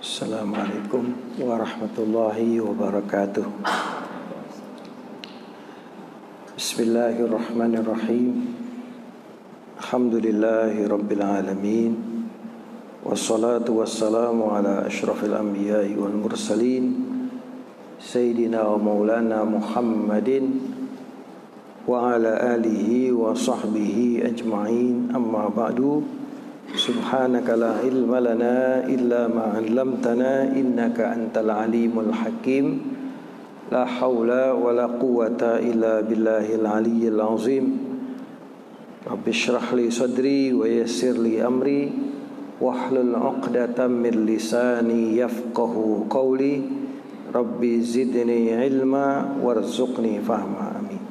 Assalamualaikum warahmatullahi wabarakatuh. Bismillahirrahmanirrahim. Alhamdulillahi rabbil alamin. Wassalatu wassalamu ala ashrafil anbiya'i wal mursalin Sayyidina wa maulana Muhammadin wa ala alihi wa sahbihi ajma'in. Amma ba'du. Subhanaka la ilma lana illa ma 'allamtana innaka antal alimul hakim. La haula wa la quwwata illa billahil aliyyil azim. Rabbi shrah li sadri wa yassir li amri wahlul 'uqdatam min lisani yafqahu qawli. Rabbi zidni ilma warzuqni fahma. Amin.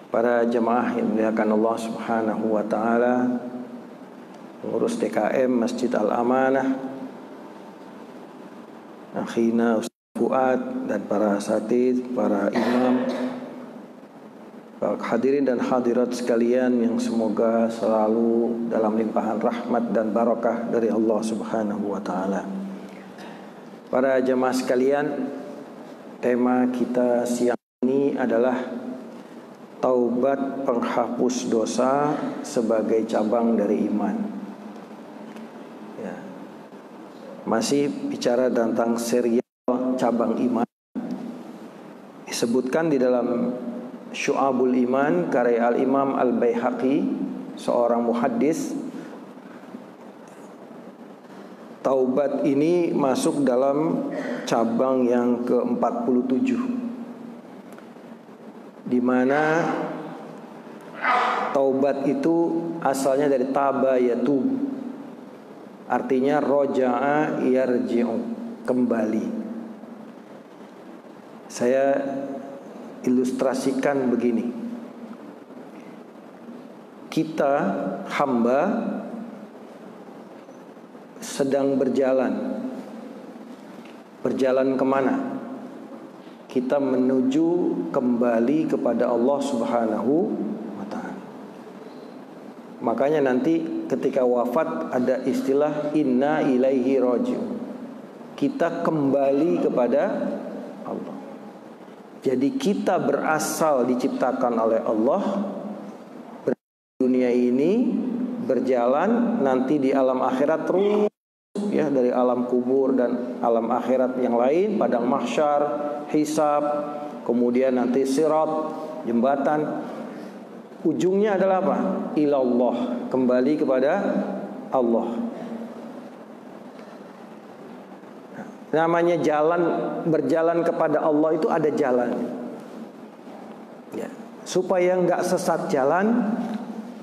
Para jemaah yang dimuliakan Allah Subhanahu wa taala, pengurus DKM Masjid Al-Amanah, akhina Ustaz Fuad dan para asatidz, para imam, para hadirin dan hadirat sekalian yang semoga selalu dalam limpahan rahmat dan barakah dari Allah Subhanahu wa taala. Para jemaah sekalian, tema kita siang ini adalah taubat penghapus dosa sebagai cabang dari iman. Ya. Masih bicara tentang serial cabang iman. Disebutkan di dalam Syu'abul Iman karya Al-Imam Al-Baihaqi, seorang muhaddis. Taubat ini masuk dalam cabang yang ke-47, di mana taubat itu asalnya dari taba yatub, artinya roja'a yarji'u, kembali. Saya ilustrasikan begini. Kita hamba sedang berjalan. Berjalan kemana? Kita menuju kembali kepada Allah Subhanahu wa ta'ala. Makanya nanti ketika wafat ada istilah inna ilaihi raji'un. Kita kembali kepada Allah. Jadi kita berasal diciptakan oleh Allah, dunia ini berjalan, nanti di alam akhirat terus, ya, dari alam kubur dan alam akhirat yang lain, padang mahsyar, hisab, kemudian nanti sirat, jembatan. Ujungnya adalah apa? Ilallah, kembali kepada Allah. Namanya jalan, berjalan kepada Allah itu ada jalan. Ya. Supaya nggak sesat jalan,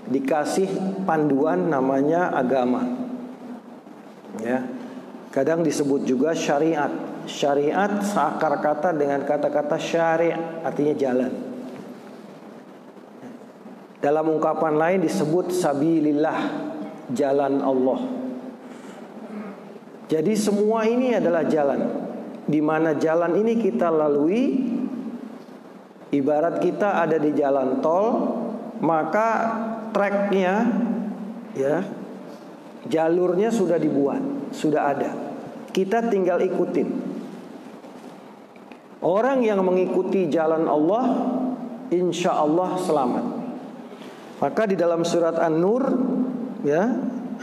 dikasih panduan namanya agama. Ya. Kadang disebut juga syariat. Syariat seakar kata dengan kata-kata syari', artinya jalan. Dalam ungkapan lain disebut sabilillah, jalan Allah. Jadi semua ini adalah jalan. Di mana jalan ini kita lalui, ibarat kita ada di jalan tol, maka treknya, ya, jalurnya sudah dibuat, sudah ada. Kita tinggal ikutin. Orang yang mengikuti jalan Allah, insya Allah selamat. Maka di dalam surat An-Nur, ya,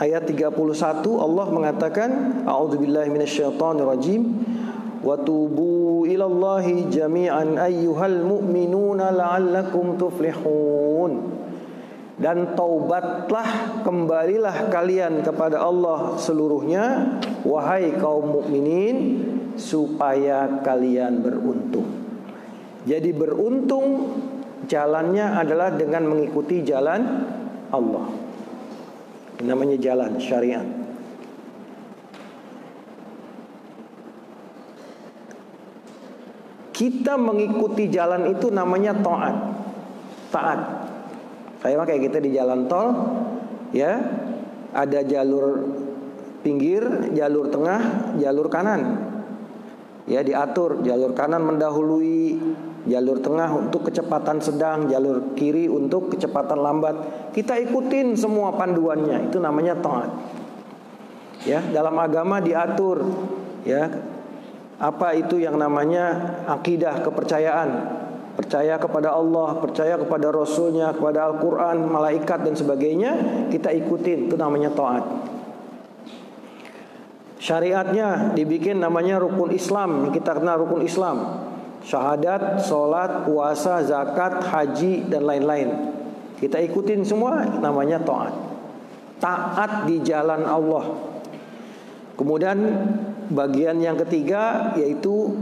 ayat 31 Allah mengatakan, a'udzubillahi minasyaitonirrajim, wa tubu ilallahi jami'an ayyuhal mu'minuna la'allakum tuflihun. Dan taubatlah, kembalilah kalian kepada Allah seluruhnya, wahai kaum mukminin, supaya kalian beruntung. Jadi beruntung jalannya adalah dengan mengikuti jalan Allah. Namanya jalan syariat. Kita mengikuti jalan itu namanya taat. Taat. Kayak kayak kita di jalan tol, ya, ada jalur pinggir, jalur tengah, jalur kanan. Ya, diatur jalur kanan mendahului, jalur tengah untuk kecepatan sedang, jalur kiri untuk kecepatan lambat. Kita ikutin semua panduannya, itu namanya taat. Ya, dalam agama diatur ya apa itu yang namanya akidah, kepercayaan. Percaya kepada Allah, percaya kepada Rasulnya, kepada Al-Quran, malaikat dan sebagainya, kita ikutin, itu namanya taat. Syariatnya dibikin namanya rukun Islam, kita kenal rukun Islam, syahadat, sholat, puasa, zakat, haji dan lain-lain. Kita ikutin semua, namanya taat. Taat di jalan Allah. Kemudian bagian yang ketiga yaitu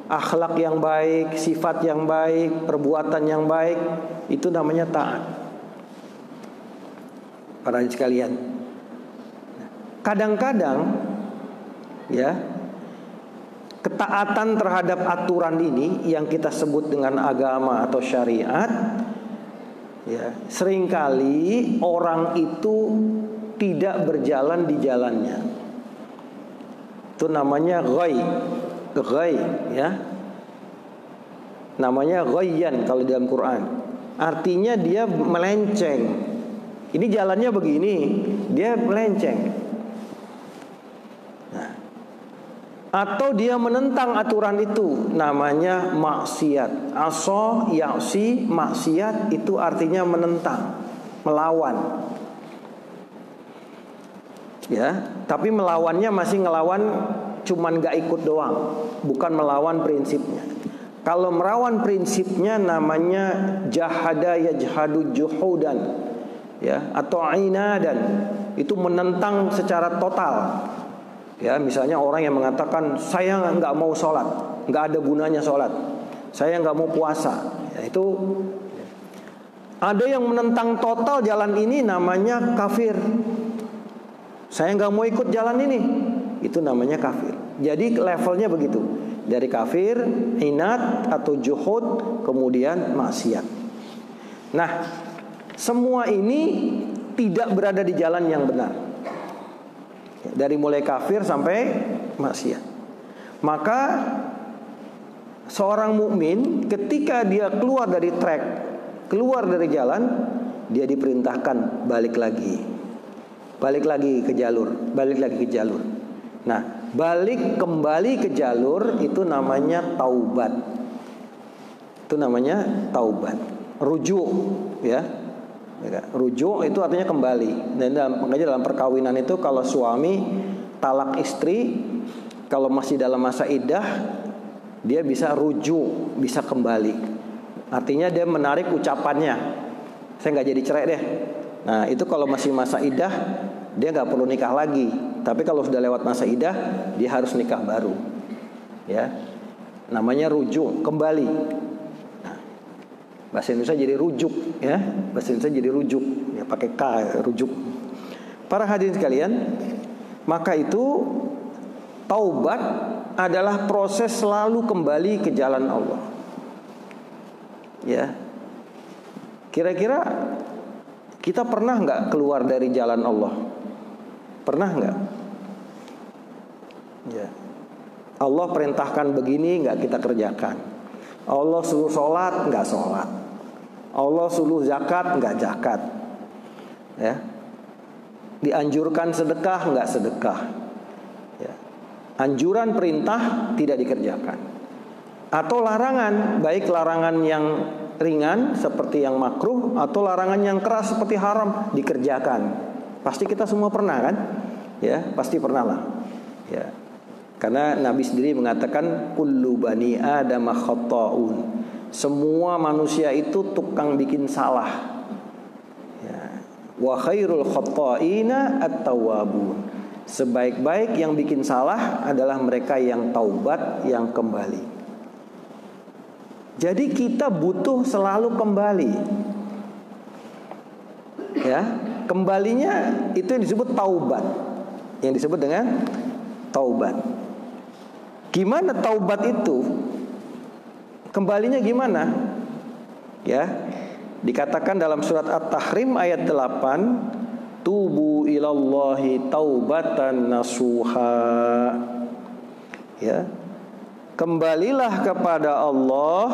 akhlak yang baik, sifat yang baik, perbuatan yang baik, itu namanya taat. Para sekalian, kadang-kadang ya ketaatan terhadap aturan ini yang kita sebut dengan agama atau syariat, ya seringkali orang itu tidak berjalan di jalannya. Itu namanya ghay, ya. Namanya ghayyan kalau dalam Quran. Artinya dia melenceng. Ini jalannya begini, dia melenceng. Nah, atau dia menentang aturan itu, namanya maksiat. Asa ya'si, maksiat itu artinya menentang, melawan. Ya, tapi melawannya masih ngelawan, cuman gak ikut doang, bukan melawan prinsipnya. Kalau melawan prinsipnya namanya jahada yajhadu juhudan, ya, atau inadan, itu menentang secara total. Ya, misalnya orang yang mengatakan saya nggak mau sholat, nggak ada gunanya sholat, saya nggak mau puasa, ya, itu ada yang menentang total jalan ini, namanya kafir. Saya nggak mau ikut jalan ini, itu namanya kafir. Jadi levelnya begitu, dari kafir, inat atau juhud, kemudian maksiat. Nah, semua ini tidak berada di jalan yang benar, dari mulai kafir sampai maksiat. Maka seorang mukmin ketika dia keluar dari track, keluar dari jalan, dia diperintahkan balik lagi ke jalur, balik lagi ke jalur. Nah, balik kembali ke jalur itu namanya taubat. Itu namanya taubat, rujuk, ya. Rujuk itu artinya kembali. Dan makanya dalam perkawinan itu kalau suami talak istri, kalau masih dalam masa iddah, dia bisa rujuk, bisa kembali. Artinya dia menarik ucapannya, saya nggak jadi cerai deh. Nah, itu kalau masih masa iddah, dia nggak perlu nikah lagi. Tapi kalau sudah lewat masa iddah, dia harus nikah baru. Ya, namanya rujuk, kembali. Nah, bahasa Indonesia jadi rujuk, ya. Bahasa Indonesia jadi rujuk, ya pakai K, rujuk. Para hadirin sekalian, maka itu taubat adalah proses selalu kembali ke jalan Allah. Ya, kira-kira kita pernah nggak keluar dari jalan Allah? Pernah nggak? Ya. Allah perintahkan begini nggak kita kerjakan. Allah suruh sholat nggak sholat. Allah suruh zakat nggak zakat. Ya. Dianjurkan sedekah nggak sedekah. Ya. Anjuran perintah tidak dikerjakan. Atau larangan, baik larangan yang ringan seperti yang makruh atau larangan yang keras seperti haram dikerjakan. Pasti kita semua pernah kan? Ya, pasti pernah lah. Ya. Karena Nabi sendiri mengatakan kullu bani adama khata'un. Semua manusia itu tukang bikin salah. Ya. Wa khairul khata'ina at-tawwabun. Sebaik-baik yang bikin salah adalah mereka yang taubat, yang kembali. Jadi kita butuh selalu kembali. Ya, kembalinya itu yang disebut taubat. Yang disebut dengan taubat. Gimana taubat itu? Kembalinya gimana? Ya, dikatakan dalam surat At-Tahrim ayat 8, tubu ilallahi taubatan nasuha. Ya. Kembalilah kepada Allah,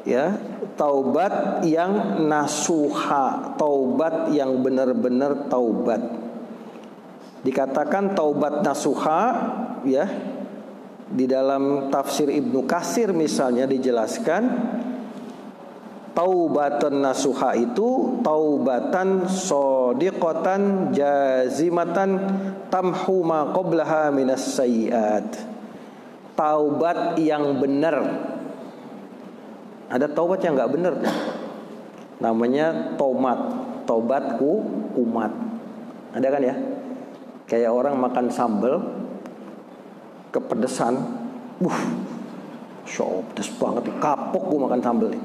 ya, taubat yang nasuha, taubat yang benar-benar taubat. Dikatakan taubat nasuha, ya. Di dalam tafsir Ibnu Katsir misalnya dijelaskan taubatan nasuha itu taubatan shodiqatan jazimatan tamhu ma qablaha minas sayyiat. Taubat yang benar. Ada taubat yang enggak benar. Namanya taubat umat. Ada kan ya? Kayak orang makan sambal kepedesan, pedes banget, kapok gue makan sambelnya.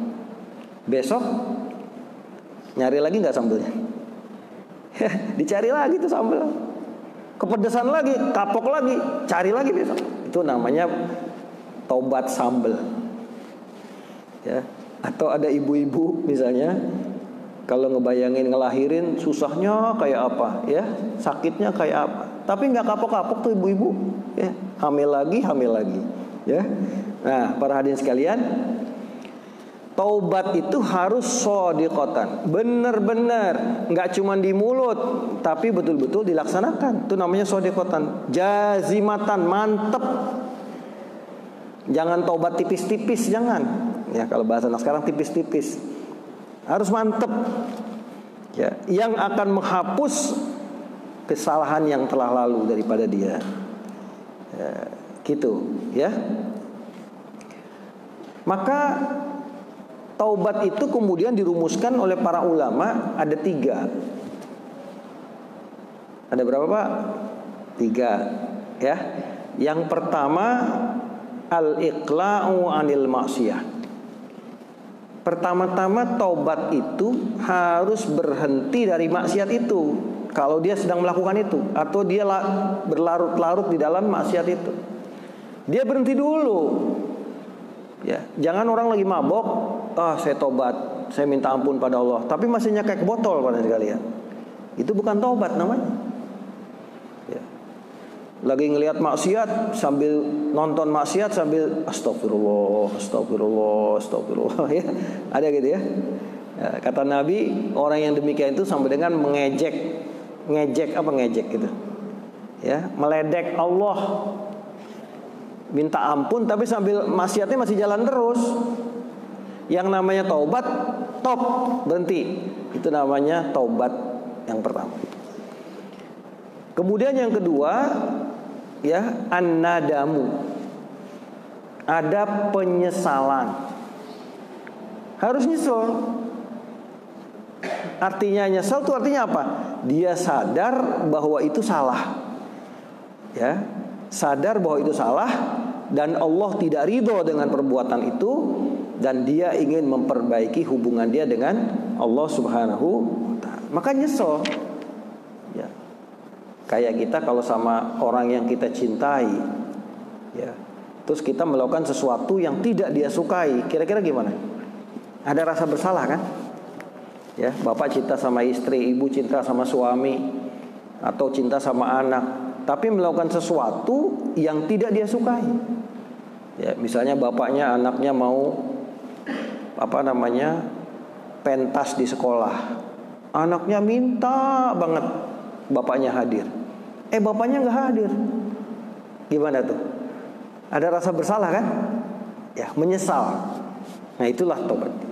Besok nyari lagi nggak sambelnya? Dicari lagi tuh sambel, kepedesan lagi, kapok lagi, cari lagi besok. Itu namanya tobat sambel. Ya. Atau ada ibu-ibu misalnya, kalau ngebayangin ngelahirin susahnya kayak apa, ya, sakitnya kayak apa. Tapi nggak kapok-kapok tuh ibu-ibu, ya, hamil lagi, ya. Nah, para hadirin sekalian, taubat itu harus shodiqatan, benar-benar, nggak cuma di mulut, tapi betul-betul dilaksanakan. Itu namanya shodiqatan, jazimatan, mantep. Jangan taubat tipis-tipis, jangan. Ya, kalau bahasa anak sekarang tipis-tipis, harus mantep. Ya, yang akan menghapus kesalahan yang telah lalu daripada dia, ya, gitu, ya. Maka taubat itu kemudian dirumuskan oleh para ulama ada 3. Ada berapa Pak? 3, ya. Yang pertama al-iqla'u 'anil ma'siyah. Pertama-tama taubat itu harus berhenti dari maksiat itu. Kalau dia sedang melakukan itu, atau dia berlarut-larut di dalam maksiat itu, dia berhenti dulu. Ya, jangan orang lagi mabok, saya tobat, saya minta ampun pada Allah, tapi masih nyekek botol pada sekalian. Itu bukan tobat namanya. Ya. Lagi ngelihat maksiat sambil nonton maksiat sambil astagfirullah, astagfirullah, astagfirullah, ya. Ada gitu ya. Ya, kata Nabi, orang yang demikian itu sama dengan ngejek gitu, ya, meledek Allah, minta ampun tapi sambil maksiatnya masih jalan terus. Yang namanya taubat, berhenti. Itu namanya taubat yang pertama. Kemudian yang kedua, ya, an-nadamu, ada penyesalan, harus nyesel. Artinya nyesel itu artinya apa? Dia sadar bahwa itu salah, ya, sadar bahwa itu salah dan Allah tidak ridho dengan perbuatan itu, dan dia ingin memperbaiki hubungan dia dengan Allah Subhanahu wa ta'ala. Maka nyesel, ya. Kayak kita kalau sama orang yang kita cintai, ya, terus kita melakukan sesuatu yang tidak dia sukai, kira-kira gimana? Ada rasa bersalah kan? Ya, bapak cinta sama istri, ibu cinta sama suami, atau cinta sama anak, tapi melakukan sesuatu yang tidak dia sukai. Ya, misalnya bapaknya anaknya mau pentas di sekolah, anaknya minta banget bapaknya hadir, bapaknya nggak hadir, gimana tuh? Ada rasa bersalah kan? Ya, menyesal. Nah, itulah tobat.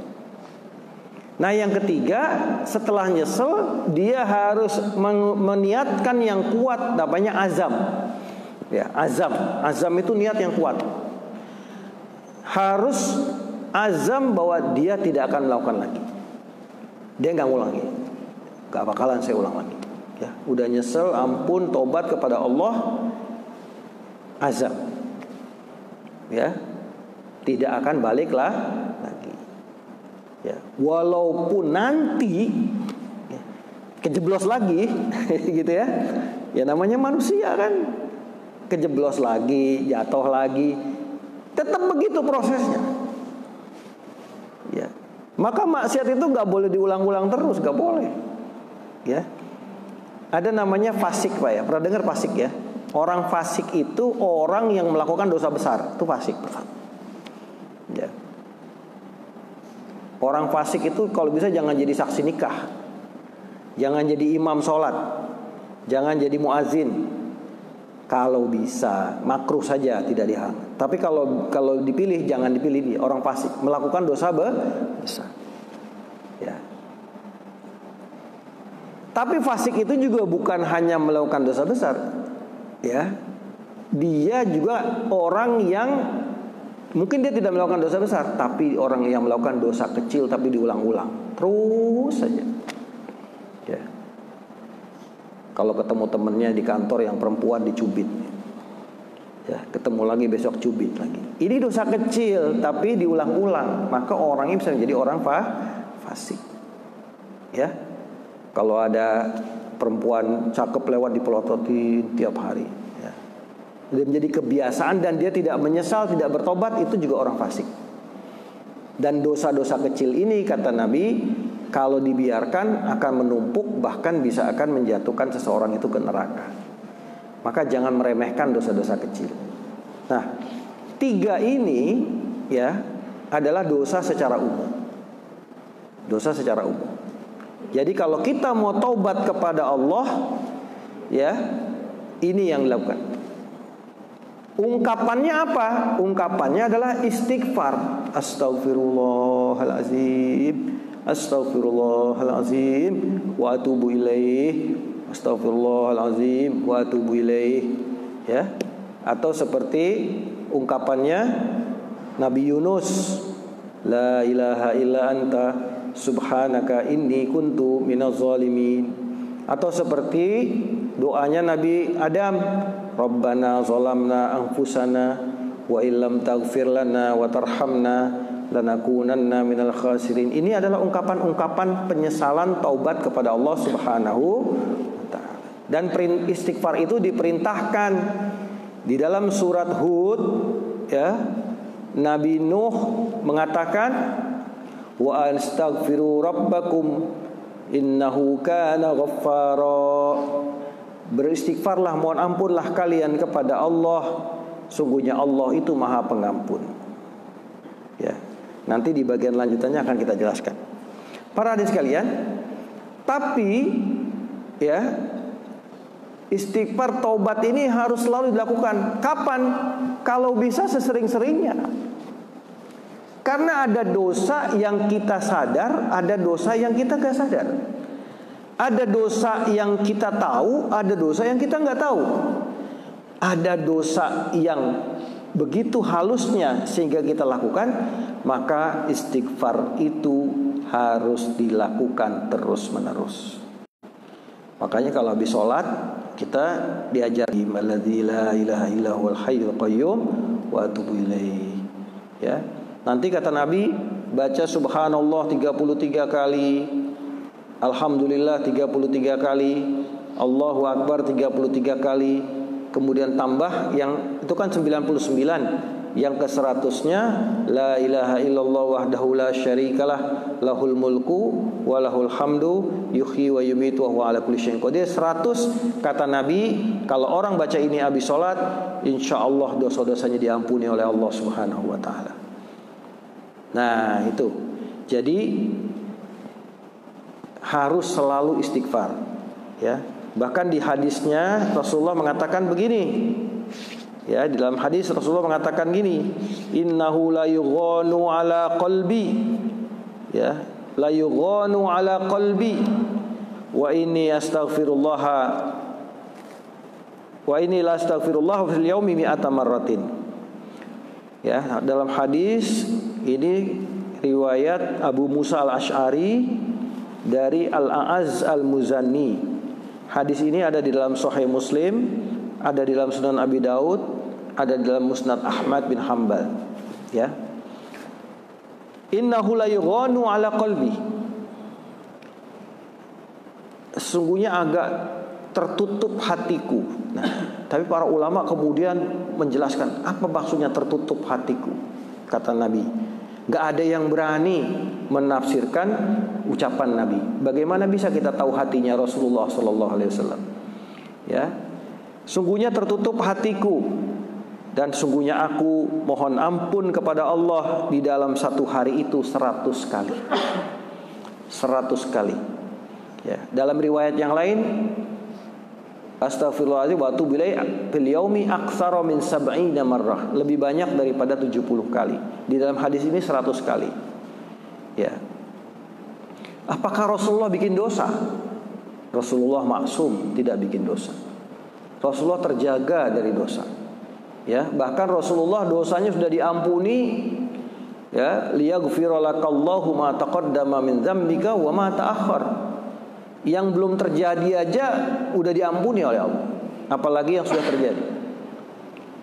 Nah, yang ketiga, setelah nyesel, dia harus meniatkan yang kuat, namanya azam. Ya, azam itu niat yang kuat. Harus azam bahwa dia tidak akan melakukan lagi. Dia nggak ngulang lagi. Gak bakalan saya ulang lagi. Ya, udah nyesel, ampun, tobat kepada Allah, azam. Ya, tidak akan baliklah lagi. Ya, walaupun nanti ya, kejeblos lagi, gitu ya. Ya namanya manusia kan, kejeblos lagi, jatuh lagi, tetap begitu prosesnya. Ya, maka maksiat itu nggak boleh diulang-ulang terus, nggak boleh. Ya, ada namanya fasik Pak ya, pernah dengar fasik ya? Orang fasik itu orang yang melakukan dosa besar, itu fasik. Ya. Orang fasik itu kalau bisa jangan jadi saksi nikah, jangan jadi imam sholat, Jangan jadi muazin. Kalau bisa, makruh saja, tidak diharam. Tapi kalau dipilih, jangan dipilih orang fasik, melakukan dosa besar. Ya. Tapi fasik itu juga bukan hanya melakukan dosa besar, ya. Dia juga orang yang mungkin dia tidak melakukan dosa besar, tapi orang yang melakukan dosa kecil tapi diulang-ulang terus saja. Ya. Kalau ketemu temennya di kantor yang perempuan dicubit, ya, ketemu lagi besok cubit lagi. Ini dosa kecil tapi diulang-ulang, maka orangnya bisa menjadi orang fasik. Ya. Kalau ada perempuan cakep lewat dipelototin tiap hari, ya, dia menjadi kebiasaan dan dia tidak menyesal, tidak bertobat, itu juga orang fasik. Dan dosa-dosa kecil ini kata Nabi, kalau dibiarkan akan menumpuk, bahkan bisa akan menjatuhkan seseorang itu ke neraka. Maka jangan meremehkan dosa-dosa kecil. Nah, 3 ini ya adalah dosa secara umum. Dosa secara umum. Jadi kalau kita mau taubat kepada Allah, ya, ini yang dilakukan. Ungkapannya apa? Ungkapannya adalah istighfar. Astaghfirullahalazim, astaghfirullahalazim wa atubu ilaih, astaghfirullahalazim wa atubu ilaih, ya. Atau seperti ungkapannya Nabi Yunus, la ilaha illa anta subhanaka inni kuntu minaz zalimin. Atau seperti doanya Nabi Adam, Rabbana zalamna anfusana wa illam taghfir lana wa tarhamna lanakunanna minal khasirin. Ini adalah ungkapan-ungkapan penyesalan taubat kepada Allah Subhanahu wa taala. Dan istighfar itu diperintahkan di dalam surat Hud, ya. Nabi Nuh mengatakan, wa astaghfiru rabbakum innahu kana ghaffara. Beristighfarlah, mohon ampunlah kalian kepada Allah, sungguhnya Allah itu Maha Pengampun. Ya. Nanti di bagian lanjutannya akan kita jelaskan. Para hadirin sekalian, tapi ya, istighfar taubat ini harus selalu dilakukan. Kapan? Kalau bisa sesering-seringnya. Karena ada dosa yang kita sadar, ada dosa yang kita gak sadar. Ada dosa yang kita tahu, ada dosa yang kita gak tahu. Ada dosa yang begitu halusnya sehingga kita lakukan, maka istighfar itu harus dilakukan terus-menerus. Makanya kalau habis sholat kita diajari alladzi la ilaha illa huwal hayyul qayyum wa atubu ilaih. Ya. Nanti kata Nabi, baca subhanallah 33 kali, alhamdulillah 33 kali, Allahu akbar 33 kali, kemudian tambah yang itu kan 99, yang ke-100-nya la ilaha illallah wahdahu la syarikalah lahul mulku wa lahul hamdu yuhyi wa yumitu wa huwa ala kulli syai'in qadir. 100 kata Nabi, kalau orang baca ini habis salat, insyaallah dosa-dosanya diampuni oleh Allah Subhanahu wa taala. Nah, itu. Jadi harus selalu istighfar, ya. Bahkan di hadisnya Rasulullah mengatakan begini. Ya, di dalam hadis Rasulullah mengatakan gini, innahu la yughanu ala qalbi. Ya, la yughanu ala qalbi wa inni astaghfirullah wa inni la astaghfirullah fil yaumi mi'ata marratin. Ya, dalam hadis ini riwayat Abu Musa al-Asy'ari dari Al-A'az al-Muzanni. Hadis ini ada di dalam Sahih Muslim, ada di dalam Sunan Abi Daud, ada di dalam Musnad Ahmad bin Hanbal. Ya. Innahu la yughanu ala qalbi. Sesungguhnya agak tertutup hatiku. Nah, tapi para ulama kemudian menjelaskan apa maksudnya tertutup hatiku. Kata Nabi, gak ada yang berani menafsirkan ucapan Nabi. Bagaimana bisa kita tahu hatinya Rasulullah SAW? Ya, sungguhnya tertutup hatiku, dan sungguhnya aku mohon ampun kepada Allah di dalam satu hari itu 100 kali. 100 kali. Ya, dalam riwayat yang lain Astaghfirullahaladzim wa atubu ilaih fil yaumi aktsara min 70 marrah. Lebih banyak daripada 70 kali. Di dalam hadis ini 100 kali. Ya. Apakah Rasulullah bikin dosa? Rasulullah maksum, tidak bikin dosa. Rasulullah terjaga dari dosa. Ya, bahkan Rasulullah dosanya sudah diampuni. Ya, liyaghfira lakallahu ma taqaddama min dzambika wa ma ta'akhkhar. Yang belum terjadi aja udah diampuni oleh Allah, apalagi yang sudah terjadi.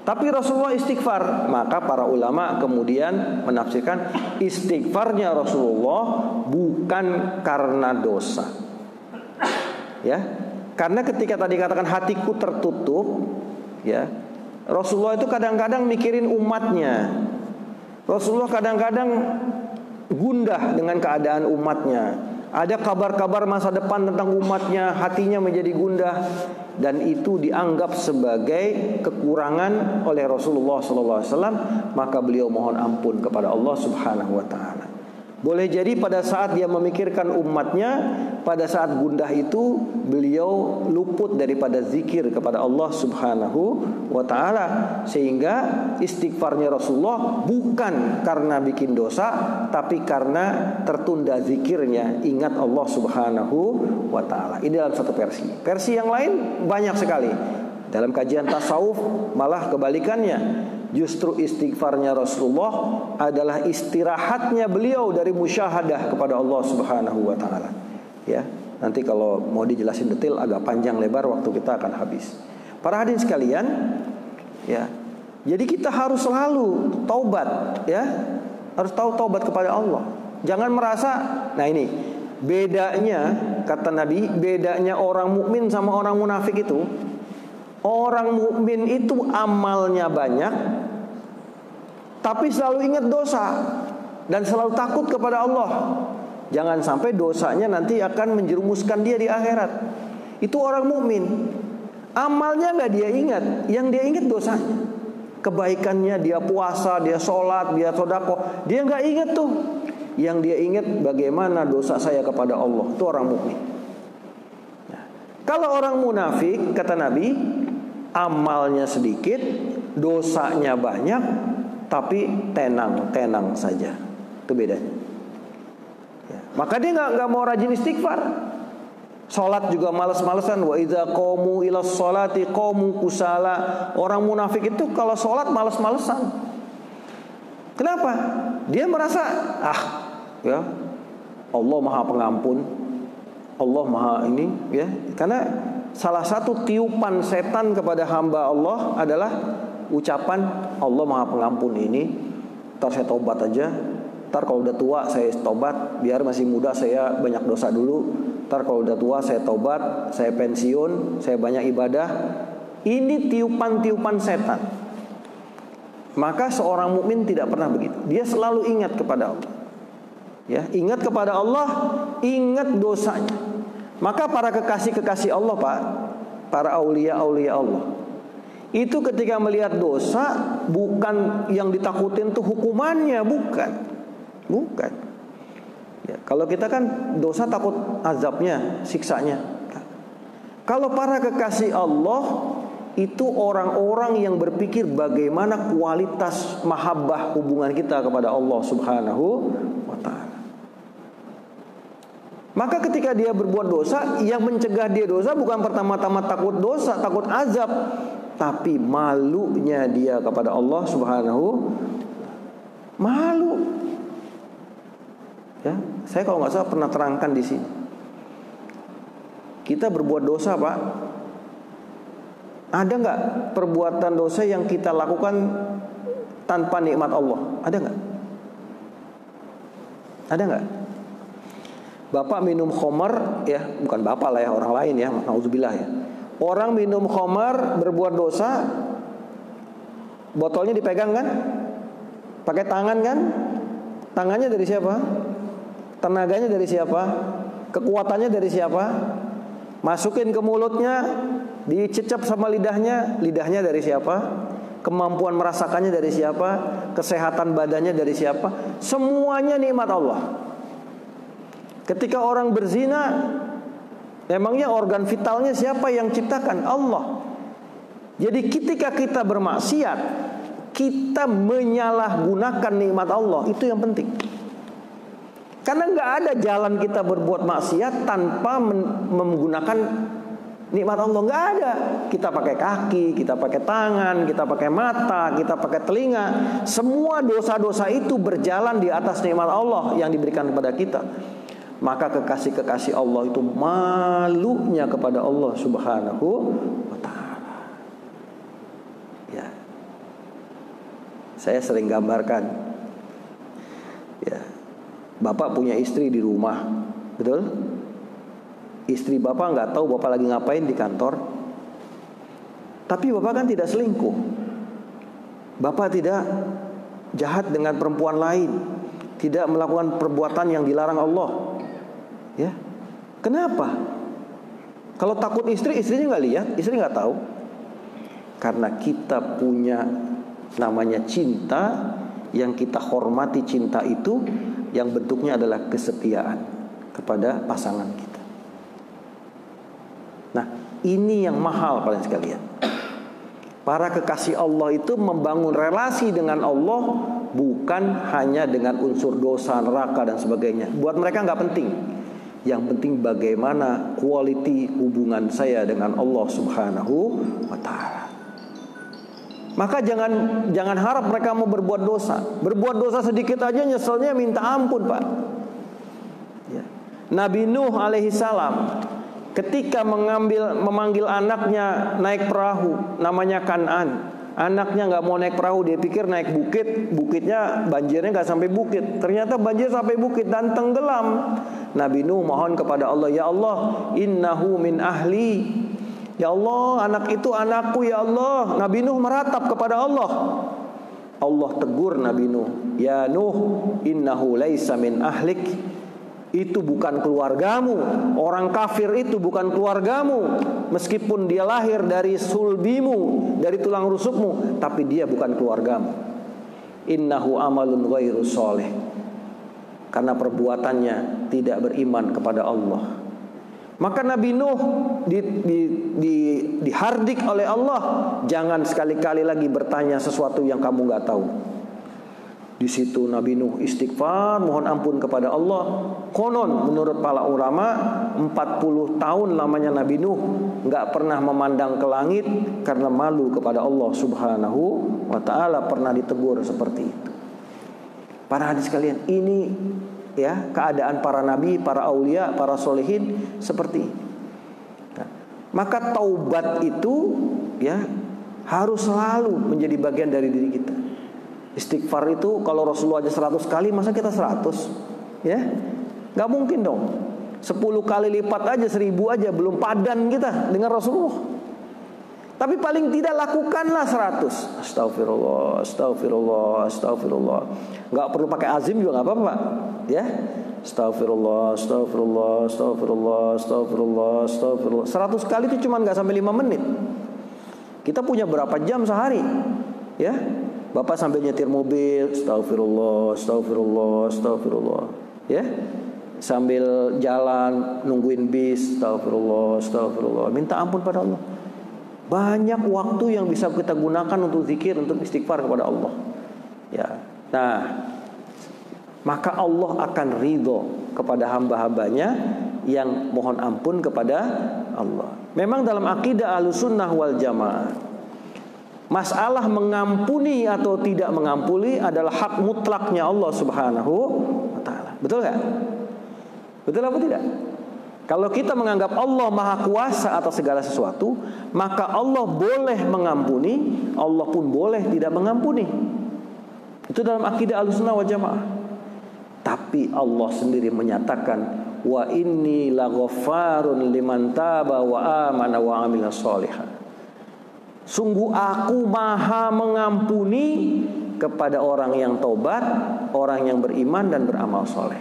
Tapi Rasulullah istighfar. Maka para ulama kemudian menafsirkan istighfarnya Rasulullah bukan karena dosa. Ya, karena ketika tadi katakan hatiku tertutup, ya, Rasulullah itu kadang-kadang mikirin umatnya. Rasulullah kadang-kadang gundah dengan keadaan umatnya. Ada kabar-kabar masa depan tentang umatnya, hatinya menjadi gundah, dan itu dianggap sebagai kekurangan oleh Rasulullah SAW. Maka beliau mohon ampun kepada Allah Subhanahu Wa Taala. Boleh jadi pada saat dia memikirkan umatnya, pada saat gundah itu beliau luput daripada zikir kepada Allah Subhanahu Wa Taala, sehingga istighfarnya Rasulullah bukan karena bikin dosa, tapi karena tertunda zikirnya, ingat Allah Subhanahu Wa Taala. Ini dalam satu versi. Versi yang lain banyak sekali. Dalam kajian tasawuf malah kebalikannya. Justru istighfarnya Rasulullah adalah istirahatnya beliau dari musyahadah kepada Allah Subhanahu Wa Taala. Ya, nanti kalau mau dijelasin detail agak panjang lebar, waktu kita akan habis. Para hadirin sekalian, ya, jadi kita harus selalu taubat, ya, harus tahu taubat kepada Allah. Jangan merasa, nah ini bedanya, kata Nabi, bedanya orang mukmin sama orang munafik itu. Orang mukmin itu amalnya banyak, tapi selalu ingat dosa dan selalu takut kepada Allah. Jangan sampai dosanya nanti akan menjerumuskan dia di akhirat. Itu orang mukmin. Amalnya nggak dia ingat, yang dia ingat dosanya. Kebaikannya dia puasa, dia sholat, dia sedekah, dia nggak ingat tuh. Yang dia ingat bagaimana dosa saya kepada Allah. Itu orang mukmin. Nah, kalau orang munafik, kata Nabi, amalnya sedikit, dosanya banyak, tapi tenang saja. Itu bedanya. Ya. Maka dia nggak mau rajin istighfar. Sholat juga malas-malesan. Wa idza qamu ila sholati qamu kusala. Orang munafik itu kalau sholat malas-malesan. Kenapa? Dia merasa ya, Allah Maha Pengampun, Allah Maha ini, ya. Karena salah satu tiupan setan kepada hamba Allah adalah ucapan Allah Maha Pengampun ini. Ntar saya tobat aja. Ntar kalau udah tua saya tobat. Biar masih muda saya banyak dosa dulu. Ntar kalau udah tua saya tobat, saya pensiun, saya banyak ibadah. Ini tiupan-tiupan setan. Maka seorang mukmin tidak pernah begitu. Dia selalu ingat kepada Allah. Ya, ingat kepada Allah, ingat dosanya. Maka para kekasih-kekasih Allah, Pak, para aulia-aulia Allah, itu ketika melihat dosa, bukan yang ditakutin tuh hukumannya, bukan. Ya, kalau kita kan dosa takut azabnya, siksanya. Kalau para kekasih Allah itu orang-orang yang berpikir bagaimana kualitas mahabbah hubungan kita kepada Allah Subhanahu wa Ta'ala. Maka ketika dia berbuat dosa, yang mencegah dia dosa bukan pertama-tama takut dosa, takut azab, tapi malunya dia kepada Allah Subhanahu, malu. Ya, saya kalau nggak salah pernah terangkan di sini. Kita berbuat dosa, Pak. Ada nggak perbuatan dosa yang kita lakukan tanpa nikmat Allah? Ada nggak? Ada nggak? Bapak minum khamar, ya, bukan bapak lah ya, orang lain ya, nauzubillah ya. Orang minum khamar berbuat dosa, botolnya dipegang kan? Pakai tangan kan? Tangannya dari siapa? Tenaganya dari siapa? Kekuatannya dari siapa? Masukin ke mulutnya, dicecap sama lidahnya, lidahnya dari siapa? Kemampuan merasakannya dari siapa? Kesehatan badannya dari siapa? Semuanya nikmat Allah. Ketika orang berzina, Emangnya organ vitalnya siapa yang ciptakan? Allah. Jadi ketika kita bermaksiat, kita menyalahgunakan nikmat Allah. Itu yang penting. Karena nggak ada jalan kita berbuat maksiat tanpa menggunakan nikmat Allah. Nggak ada. Kita pakai kaki, kita pakai tangan, kita pakai mata, kita pakai telinga. Semua dosa-dosa itu berjalan di atas nikmat Allah yang diberikan kepada kita. Maka kekasih-kekasih Allah itu malunya kepada Allah Subhanahu wa ta'ala. Ya. Saya sering gambarkan, ya, bapak punya istri di rumah, betul? Istri bapak nggak tahu bapak lagi ngapain di kantor. Tapi bapak kan tidak selingkuh. Bapak tidak jahat dengan perempuan lain, tidak melakukan perbuatan yang dilarang Allah. Ya, kenapa? Kalau takut istrinya nggak lihat, istri nggak tahu. Karena kita punya namanya cinta, yang kita hormati cinta itu, yang bentuknya adalah kesetiaan kepada pasangan kita. Nah, ini yang mahal kalian sekalian. Para kekasih Allah itu membangun relasi dengan Allah bukan hanya dengan unsur dosa, neraka dan sebagainya. Buat mereka nggak penting. Yang penting bagaimana quality hubungan saya dengan Allah Subhanahu wa ta'ala. Maka jangan harap mereka mau berbuat dosa. Berbuat dosa sedikit aja nyeselnya minta ampun, Pak. Ya. Nabi Nuh alaihi salam ketika memanggil anaknya naik perahu namanya Kan'an. Anaknya nggak mau naik perahu, dia pikir naik bukit, bukitnya banjirnya nggak sampai bukit. Ternyata banjir sampai bukit dan tenggelam. Nabi Nuh mohon kepada Allah, ya Allah, innahu min ahli. Ya Allah, anak itu anakku ya Allah. Nabi Nuh meratap kepada Allah. Allah tegur Nabi Nuh, ya Nuh, innahu laisa min ahlik. Itu bukan keluargamu. Orang kafir itu bukan keluargamu. Meskipun dia lahir dari sulbimu, dari tulang rusukmu, tapi dia bukan keluargamu. Innahu amalun ghairu sholih. Karena perbuatannya tidak beriman kepada Allah. Maka Nabi Nuh dihardik oleh Allah, jangan sekali-kali lagi bertanya sesuatu yang kamu nggak tahu. Di situ Nabi Nuh istighfar, mohon ampun kepada Allah. Konon menurut para ulama 40 tahun lamanya Nabi Nuh nggak pernah memandang ke langit karena malu kepada Allah Subhanahu wa ta'ala, pernah ditegur seperti itu. Para hadis kalian, ini ya keadaan para nabi, para aulia, para solehin seperti ini. Nah, maka taubat itu ya harus selalu menjadi bagian dari diri kita. Istighfar itu kalau Rasulullah aja 100 kali, masa kita 100? Ya, nggak mungkin dong. 10 kali lipat aja, 1000 aja, belum padan kita dengan Rasulullah. Tapi paling tidak lakukanlah 100. Astagfirullah, astagfirullah, astagfirullah. Nggak perlu pakai azim juga nggak apa-apa, ya. Astagfirullah, astagfirullah, astagfirullah, astagfirullah, astagfirullah. 100 kali itu cuma nggak sampai 5 menit. Kita punya berapa jam sehari, ya? Bapak sambil nyetir mobil, astagfirullah, astagfirullah, astagfirullah, ya. Sambil jalan nungguin bis, astagfirullah, astagfirullah. Minta ampun pada Allah. Banyak waktu yang bisa kita gunakan untuk zikir, untuk istighfar kepada Allah. Ya. Nah, maka Allah akan ridho kepada hamba-hambanya yang mohon ampun kepada Allah. Memang dalam akidah Ahlussunnah wal Jamaah, masalah mengampuni atau tidak mengampuni adalah hak mutlaknya Allah Subhanahu wa ta'ala. Betul gak? Betul apa tidak? Kalau kita menganggap Allah maha kuasa atas segala sesuatu, maka Allah boleh mengampuni, Allah pun boleh tidak mengampuni. Itu dalam akidah Ahlussunnah wal Jamaah. Tapi Allah sendiri menyatakan, wa inni laghaffarun liman taba wa amana wa amila sholihan. Sungguh aku maha mengampuni kepada orang yang tobat, orang yang beriman dan beramal soleh.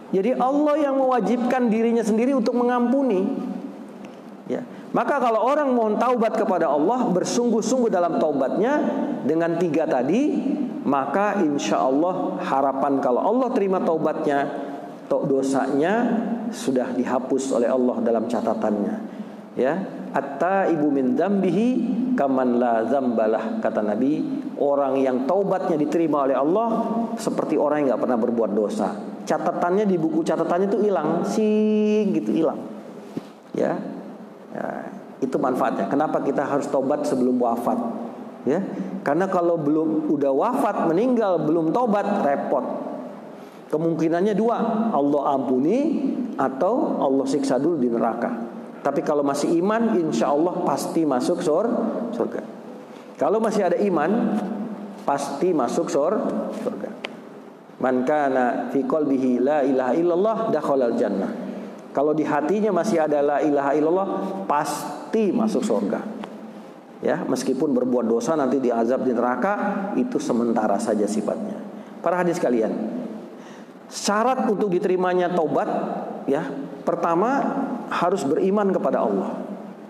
Jadi Allah yang mewajibkan dirinya sendiri untuk mengampuni. Ya. Maka kalau orang mohon taubat kepada Allah, bersungguh-sungguh dalam taubatnya dengan 3 tadi, maka insya Allah harapan kalau Allah terima taubatnya, dosanya sudah dihapus oleh Allah dalam catatannya. Ya, at-taibu min dzambihi kaman la dzambalah, kata Nabi, orang yang taubatnya diterima oleh Allah seperti orang yang nggak pernah berbuat dosa. Catatannya di buku catatannya itu hilang, sing gitu hilang. Ya, itu manfaatnya. Kenapa kita harus taubat sebelum wafat? Ya, karena kalau belum udah wafat, meninggal belum taubat, repot. Kemungkinannya dua, Allah ampuni atau Allah siksa dulu di neraka. Tapi kalau masih iman, insya Allah pasti masuk surga. Kalau masih ada iman, pasti masuk surga. Man kana fi qalbihi la ilaha illallah dakhalal jannah. Kalau di hatinya masih ada la ilaha illallah, pasti masuk surga. Ya, meskipun berbuat dosa nanti diazab di neraka, itu sementara saja sifatnya. Para hadis kalian, syarat untuk diterimanya taubat, ya, pertama harus beriman kepada Allah.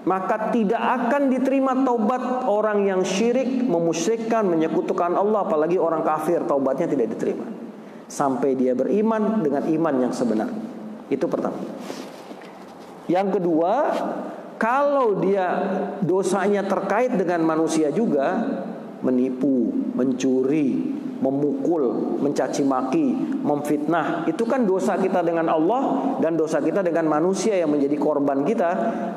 Maka tidak akan diterima taubat orang yang syirik, memusyrikkan, menyekutukan Allah, apalagi orang kafir, taubatnya tidak diterima sampai dia beriman dengan iman yang sebenar. Itu pertama. Yang kedua, kalau dia dosanya terkait dengan manusia juga, menipu, mencuri, memukul, mencaci maki, memfitnah, itu kan dosa kita dengan Allah dan dosa kita dengan manusia yang menjadi korban kita.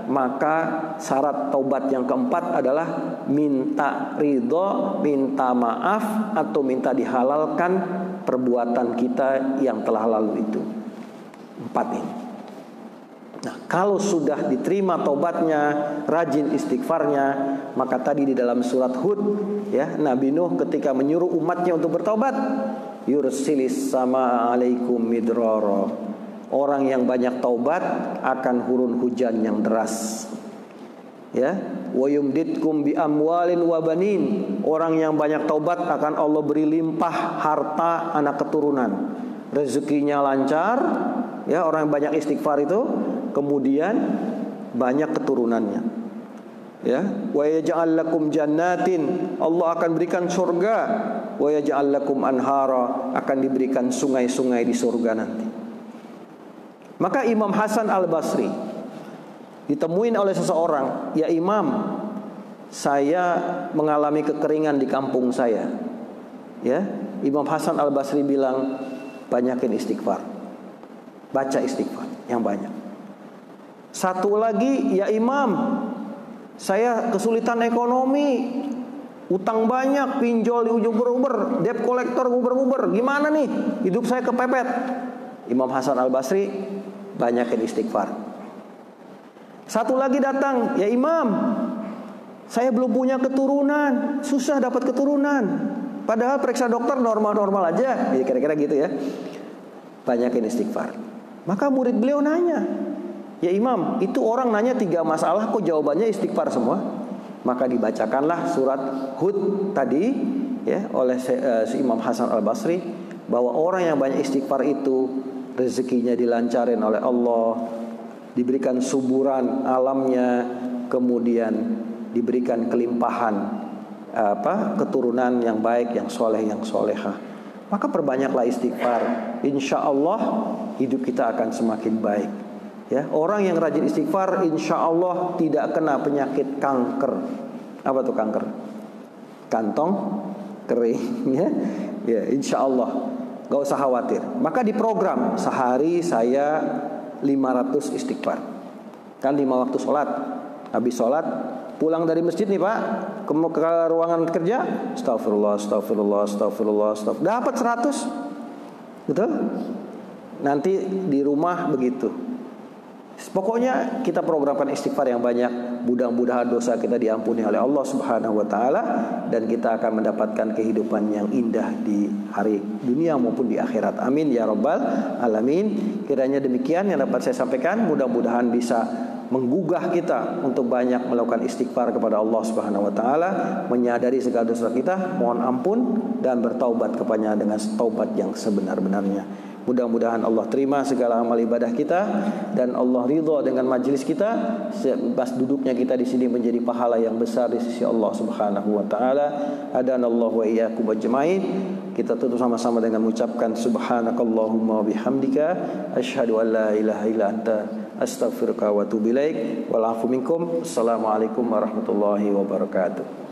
Maka syarat taubat yang keempat adalah minta ridho, minta maaf, atau minta dihalalkan perbuatan kita yang telah lalu itu. 4 ini. Nah, kalau sudah diterima taubatnya, rajin istighfarnya, maka tadi di dalam surat Hud, ya, Nabi Nuh ketika menyuruh umatnya untuk bertaubat, yursilis sama alaikum midrara. Orang yang banyak taubat akan turun hujan yang deras. Ya, wa yumditkum bi amwalin wa banin. Orang yang banyak taubat akan Allah beri limpah harta, anak keturunan. Rezekinya lancar, ya, orang yang banyak istighfar itu, kemudian banyak keturunannya. Ya, wa yaj'al lakum jannatin, Allah akan berikan surga. Wa yaj'al lakum anhara, akan diberikan sungai-sungai di surga nanti. Maka Imam Hasan Al-Basri ditemuin oleh seseorang, ya Imam, saya mengalami kekeringan di kampung saya. Ya, Imam Hasan Al-Basri bilang, banyakin istighfar, baca istighfar yang banyak. Satu lagi, ya Imam, saya kesulitan ekonomi, utang banyak, pinjol di ujung berubur, debt collector nguber-nguber, gimana nih, hidup saya kepepet. Imam Hasan Al-Basri, banyakin istighfar. Satu lagi datang, ya Imam, saya belum punya keturunan, susah dapat keturunan, padahal periksa dokter normal-normal aja, ya, kira-kira gitu ya. Banyakin istighfar. Maka murid beliau nanya, ya Imam, itu orang nanya 3 masalah kok jawabannya istighfar semua? Maka dibacakanlah surat Hud tadi, ya, oleh si Imam Hasan Al-Basri, bahwa orang yang banyak istighfar itu rezekinya dilancarin oleh Allah, diberikan suburan alamnya, kemudian diberikan kelimpahan keturunan yang baik, yang soleh, yang solehah. Maka perbanyaklah istighfar, insya Allah hidup kita akan semakin baik. Ya, orang yang rajin istighfar, insya Allah tidak kena penyakit kanker. Apa tuh kanker? Kantong kering. Ya, insya Allah, gak usah khawatir. Maka diprogram sehari saya 500 istighfar. Kan 5 waktu sholat. Habis sholat, pulang dari masjid nih Pak, ke ruangan kerja, astagfirullah, astagfirullah, astagfirullah, astagfirullah. Dapat 100. Betul? Nanti di rumah begitu. Pokoknya kita programkan istighfar yang banyak. Mudah-mudahan dosa kita diampuni oleh Allah Subhanahu wa taala, dan kita akan mendapatkan kehidupan yang indah di hari dunia maupun di akhirat. Amin ya rabbal alamin. Kiranya demikian yang dapat saya sampaikan. Mudah-mudahan bisa menggugah kita untuk banyak melakukan istighfar kepada Allah Subhanahu wa taala, menyadari segala dosa kita, mohon ampun, dan bertaubat kepadanya dengan taubat yang sebenar-benarnya. Mudah-mudahan Allah terima segala amal ibadah kita, dan Allah ridha dengan majelis kita. Pas duduknya kita di sini menjadi pahala yang besar di sisi Allah Subhanahu wa taala. Hadanallahu wa iyyakum ajmain. Kita tutup sama-sama dengan mengucapkan subhanakallahumma wa bihamdika asyhadu an la ilaha illa anta astaghfiruka wa atubu ilaik. Wal afu minkum. Assalamualaikum warahmatullahi wabarakatuh.